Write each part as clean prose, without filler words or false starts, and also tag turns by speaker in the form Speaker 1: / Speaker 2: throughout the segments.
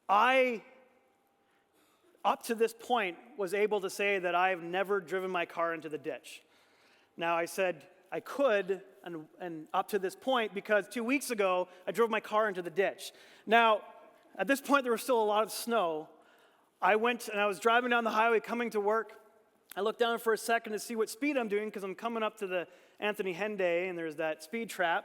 Speaker 1: I, up to this point, was able to say that I've never driven my car into the ditch. Now, I said I could, and up to this point, because 2 weeks ago, I drove my car into the ditch. Now, at this point, there was still a lot of snow. I went and I was driving down the highway coming to work. I looked down for a second to see what speed I'm doing because I'm coming up to the Anthony Henday, and there's that speed trap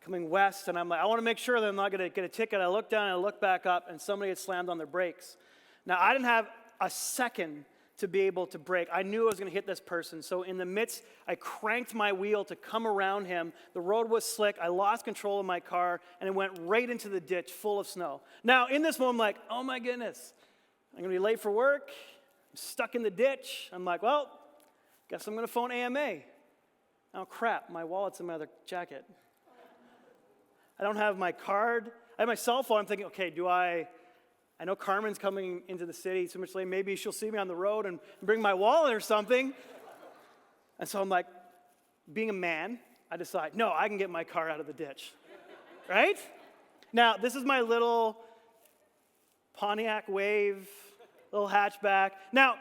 Speaker 1: coming west, and I'm like, I want to make sure that I'm not going to get a ticket. I look down and I look back up, and somebody had slammed on their brakes. Now, I didn't have a second to be able to brake. I knew I was going to hit this person, so in the midst, I cranked my wheel to come around him. The road was slick. I lost control of my car, and it went right into the ditch full of snow. Now, in this moment, I'm like, oh my goodness, I'm going to be late for work. I'm stuck in the ditch. I'm like, well, guess I'm going to phone AMA. Oh, crap, my wallet's in my other jacket. I don't have my card. I have my cell phone. I'm thinking, okay, I know Carmen's coming into the city so much later. Maybe she'll see me on the road and bring my wallet or something. And so I'm like, being a man, I decide, no, I can get my car out of the ditch. Right? Now, this is my little Pontiac Wave, little hatchback. Now,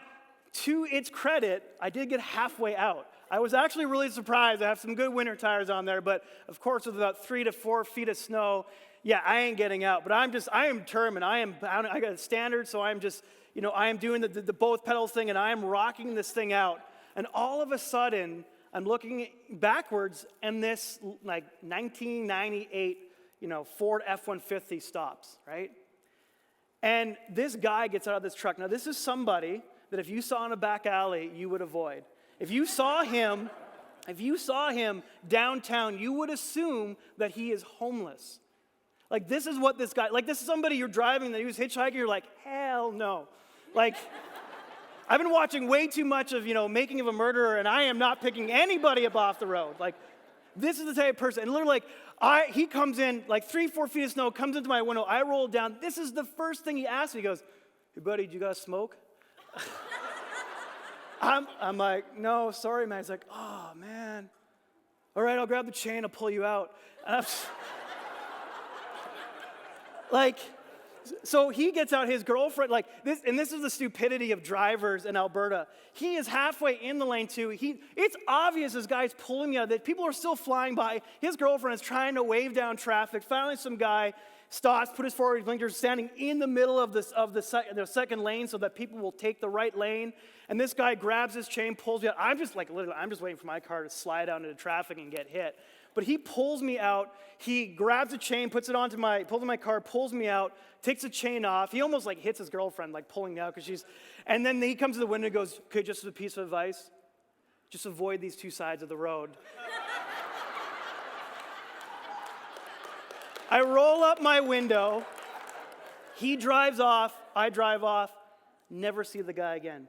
Speaker 1: to its credit, I did get halfway out. I was actually really surprised. I have some good winter tires on there, but of course with about 3 to 4 feet of snow, yeah, I ain't getting out. But I am determined. I got a standard, so I'm just, I am doing the both pedals thing, and I am rocking this thing out. And all of a sudden, I'm looking backwards, and this like 1998, Ford F-150 stops, right? And this guy gets out of this truck. Now, this is somebody that if you saw in a back alley, you would avoid. If you saw him downtown, you would assume that he is homeless. Like, this is what this guy, like, this is somebody you're driving, that he was hitchhiking, you're like, hell no. Like, I've been watching way too much of, Making of a Murderer, and I am not picking anybody up off the road. Like, this is the type of person, and literally, he comes in, like 3-4 feet of snow, comes into my window, I roll down. This is the first thing he asks me. He goes, hey, buddy, do you guys smoke? I'm like, no, sorry, man. He's like, oh, man. All right, I'll grab the chain, I'll pull you out. And I'm just, like, so he gets out his girlfriend, like this, and this is the stupidity of drivers in Alberta. He is halfway in the lane too. It's obvious this guy's pulling me out, that people are still flying by. His girlfriend is trying to wave down traffic. Finally, some guy stops, put his forward blinkers, standing in the middle of the second lane so that people will take the right lane. And this guy grabs his chain, pulls me out. I'm just waiting for my car to slide out into traffic and get hit. But he pulls me out. He grabs a chain, pulls it on my car, pulls me out, takes the chain off. He almost like hits his girlfriend, like pulling me out and then he comes to the window and goes, okay, just as a piece of advice, just avoid these two sides of the road. I roll up my window. He drives off. I drive off. Never see the guy again.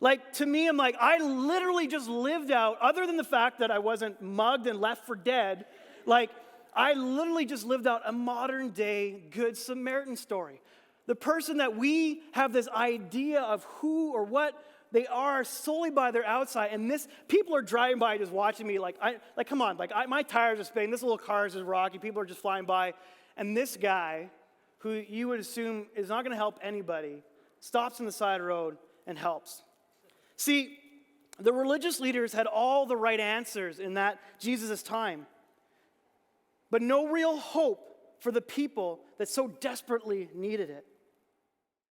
Speaker 1: Like, to me, I'm like, I literally just lived out, other than the fact that I wasn't mugged and left for dead, like, I literally just lived out a modern day Good Samaritan story. The person that we have this idea of who or what they are solely by their outside, and people are driving by just watching me come on, my tires are spinning, this little car is just rocky, people are just flying by, and this guy, who you would assume is not going to help anybody, stops on the side of the road and helps. See, the religious leaders had all the right answers in that Jesus' time, but no real hope for the people that so desperately needed it.